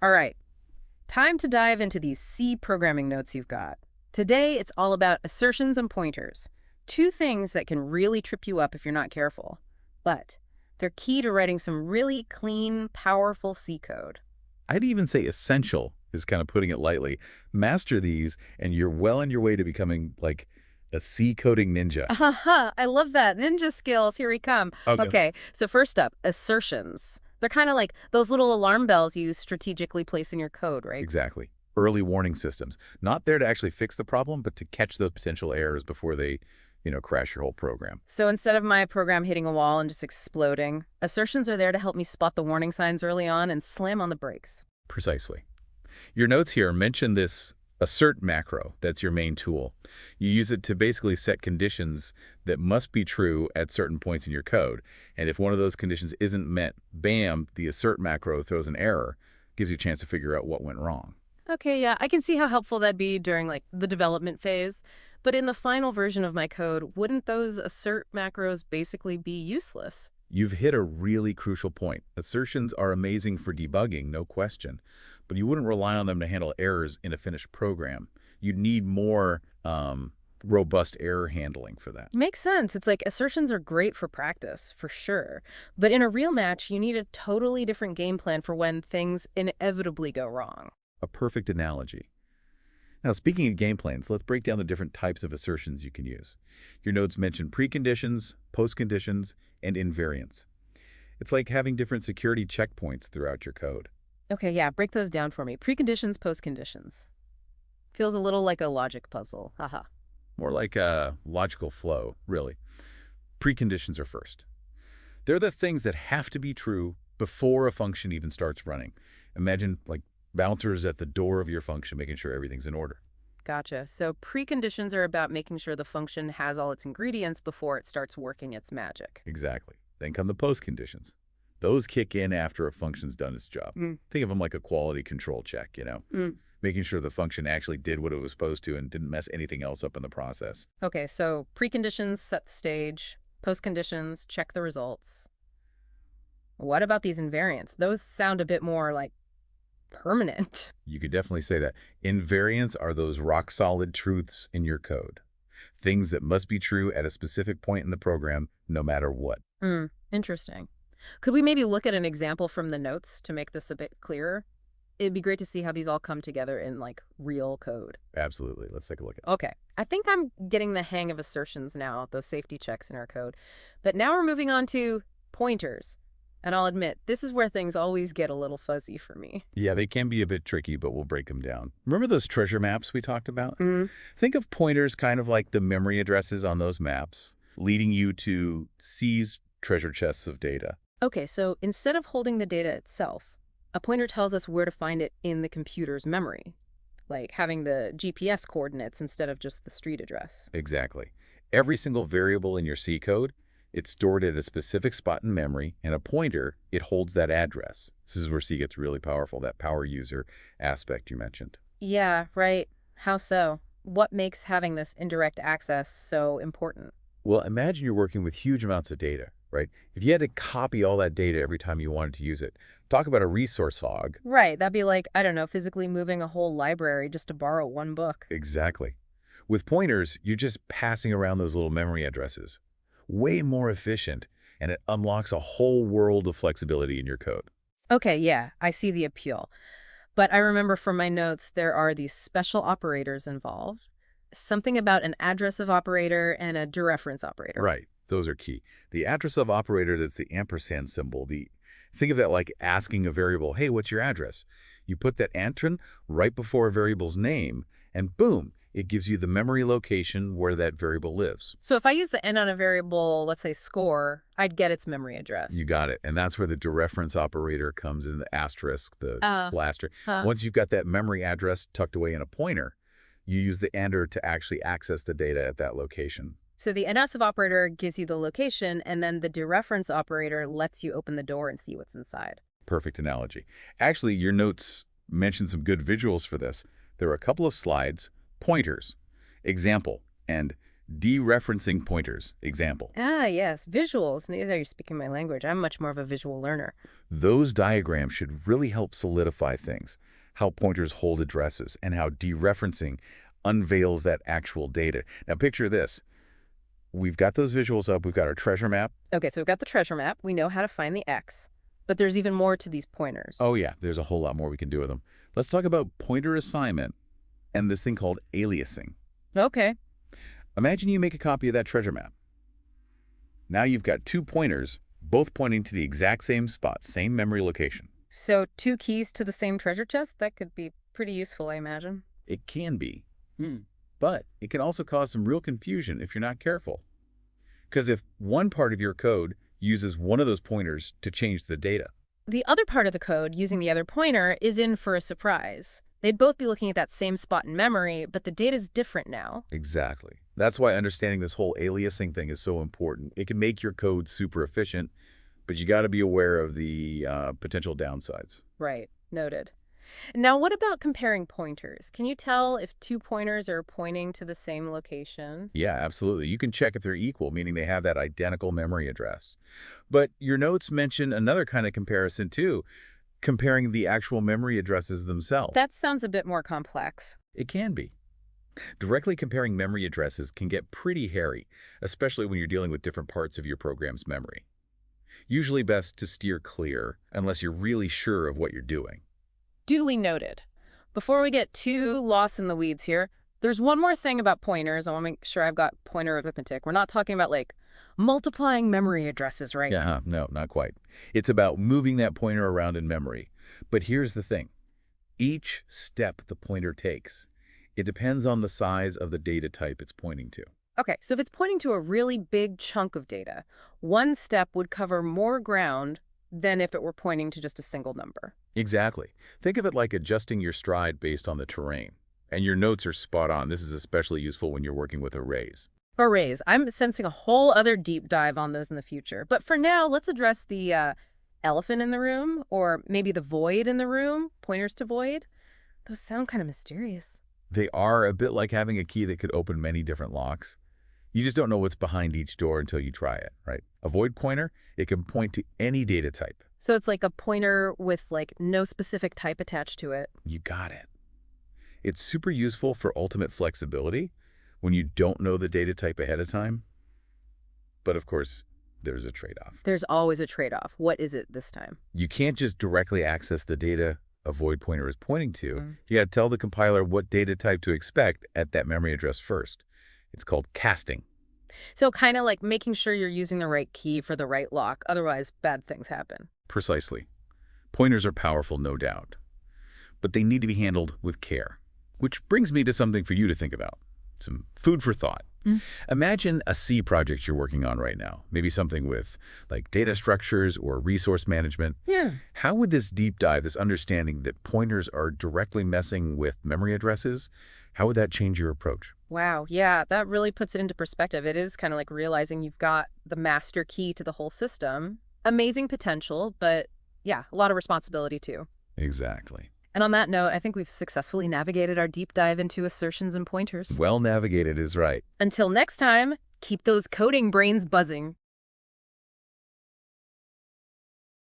All right, time to dive into these C programming notes you've got. Today, it's all about assertions and pointers. Two things that can really trip you up if you're not careful. But they're key to writing some really clean, powerful C code. I'd even say essential is kind of putting it lightly. Master these, and you're well on your way to becoming like a C coding ninja. Haha, I love that. Ninja skills, here we come. Okay. Okay, so first up, assertions. They're kind of like those little alarm bells you strategically place in your code, right? Exactly. Early warning systems. Not there to actually fix the problem, but to catch those potential errors before they, crash your whole program. So instead of my program hitting a wall and just exploding, assertions are there to help me spot the warning signs early on and slam on the brakes. Precisely. Your notes here mention this assert macro. That's your main tool. You use it to basically set conditions that must be true at certain points in your code. And if one of those conditions isn't met, bam, the assert macro throws an error, gives you a chance to figure out what went wrong. Okay, yeah, I can see how helpful that'd be during like the development phase. But in the final version of my code, wouldn't those assert macros basically be useless? You've hit a really crucial point. Assertions are amazing for debugging, no question, but you wouldn't rely on them to handle errors in a finished program. You'd need more robust error handling for that. Makes sense. It's like assertions are great for practice, for sure. But in a real match, you need a totally different game plan for when things inevitably go wrong. A perfect analogy. Now, speaking of game plans, let's break down the different types of assertions you can use. Your notes mention preconditions, postconditions, and invariants. It's like having different security checkpoints throughout your code. Okay, yeah, break those down for me. Preconditions, postconditions. Feels a little like a logic puzzle. Haha. More like a logical flow, really. Preconditions are first. They're the things that have to be true before a function even starts running. Imagine like bouncers at the door of your function, making sure everything's in order. Gotcha. So preconditions are about making sure the function has all its ingredients before it starts working its magic. Exactly. Then come the postconditions. Those kick in after a function's done its job. Think of them like a quality control check. Mm. Making sure the function actually did what it was supposed to and didn't mess anything else up in the process. Okay, so preconditions set the stage, postconditions check the results. What about these invariants? Those sound a bit more like permanent. You could definitely say that. Invariants are those rock-solid truths in your code. Things that must be true at a specific point in the program, no matter what. Interesting. Could we maybe look at an example from the notes to make this a bit clearer? It'd be great to see how these all come together in like real code. Absolutely. Let's take a look at it. Okay, I think I'm getting the hang of assertions now, those safety checks in our code. But now we're moving on to pointers. And I'll admit, this is where things always get a little fuzzy for me. Yeah, they can be a bit tricky, but we'll break them down. Remember those treasure maps we talked about? Mm. Think of pointers kind of like the memory addresses on those maps, leading you to seize treasure chests of data. Okay, so instead of holding the data itself, a pointer tells us where to find it in the computer's memory, like having the GPS coordinates instead of just the street address. Exactly. Every single variable in your C code, it's stored at a specific spot in memory, and a pointer, it holds that address. This is where C gets really powerful, that power user aspect you mentioned. Yeah, right. How so? What makes having this indirect access so important? Well, imagine you're working with huge amounts of data, right? If you had to copy all that data every time you wanted to use it, talk about a resource hog. Right, that'd be like, I don't know, physically moving a whole library just to borrow one book. Exactly. With pointers, you're just passing around those little memory addresses. Way more efficient, and it unlocks a whole world of flexibility in your code. Okay, yeah, I see the appeal. But I remember from my notes, there are these special operators involved. Something about an address of operator and a dereference operator. Right. Those are key. The address of operator, that's the ampersand symbol. Think of that like asking a variable, hey, what's your address? You put that antron right before a variable's name, and boom, it gives you the memory location where that variable lives. So if I use the n on a variable, let's say score, I'd get its memory address. You got it. And that's where the dereference operator comes in, the asterisk, the blaster. Huh. Once you've got that memory address tucked away in a pointer, you use the enter to actually access the data at that location. So the ns of operator gives you the location, and then the dereference operator lets you open the door and see what's inside. Perfect analogy. Actually, your notes mention some good visuals for this. There are a couple of slides, pointers, example, and Dereferencing pointers, example. Ah, yes, visuals. Now you're speaking my language. I'm much more of a visual learner. Those diagrams should really help solidify things, how pointers hold addresses, and how dereferencing unveils that actual data. Now picture this. We've got those visuals up. We've got our treasure map. Okay, so we've got the treasure map. We know how to find the X. But there's even more to these pointers. Oh yeah, there's a whole lot more we can do with them. Let's talk about pointer assignment and this thing called aliasing. Okay. Imagine you make a copy of that treasure map. Now you've got two pointers, both pointing to the exact same spot, same memory location. So 2 keys to the same treasure chest? That could be pretty useful, I imagine. It can be, but it can also cause some real confusion if you're not careful. Because if one part of your code uses one of those pointers to change the data. The other part of the code, using the other pointer, is in for a surprise. They'd both be looking at that same spot in memory, but the data's different now. Exactly. That's why understanding this whole aliasing thing is so important. It can make your code super efficient, but you got to be aware of the potential downsides. Right. Noted. Now, what about comparing pointers? Can you tell if 2 pointers are pointing to the same location? Yeah, absolutely. You can check if they're equal, meaning they have that identical memory address. But your notes mention another kind of comparison too, comparing the actual memory addresses themselves. That sounds a bit more complex. It can be. Directly comparing memory addresses can get pretty hairy, especially when you're dealing with different parts of your program's memory. Usually best to steer clear unless you're really sure of what you're doing. Duly noted. Before we get too lost in the weeds here, there's one more thing about pointers. I want to make sure I've got pointer arithmetic. We're not talking about, like, multiplying memory addresses, right? Yeah, no, not quite. It's about moving that pointer around in memory. But here's the thing. Each step the pointer takes, it depends on the size of the data type it's pointing to. Okay, so if it's pointing to a really big chunk of data, one step would cover more ground than if it were pointing to just a single number. Exactly. Think of it like adjusting your stride based on the terrain. And your notes are spot on. This is especially useful when you're working with arrays. Arrays. I'm sensing a whole other deep dive on those in the future. But for now, let's address the elephant in the room, or maybe the void in the room, pointers to void. Those sound kind of mysterious. They are a bit like having a key that could open many different locks. You just don't know what's behind each door until you try it, right? A void pointer, it can point to any data type. So it's like a pointer with, like, no specific type attached to it. You got it. It's super useful for ultimate flexibility when you don't know the data type ahead of time. But of course, there's a trade-off. There's always a trade-off. What is it this time? You can't just directly access the data a void pointer is pointing to. You got to tell the compiler what data type to expect at that memory address first. It's called casting. So kind of like making sure you're using the right key for the right lock. Otherwise, bad things happen. Precisely. Pointers are powerful, no doubt. But they need to be handled with care. Which brings me to something for you to think about. Some food for thought. Imagine a C project you're working on right now. Maybe something with like data structures or resource management. Yeah. How would this deep dive, this understanding that pointers are directly messing with memory addresses, how would that change your approach? Wow. Yeah, that really puts it into perspective. It is kind of like realizing you've got the master key to the whole system. Amazing potential, but yeah, a lot of responsibility too. Exactly. And on that note, I think we've successfully navigated our deep dive into assertions and pointers. Well navigated is right. Until next time, keep those coding brains buzzing.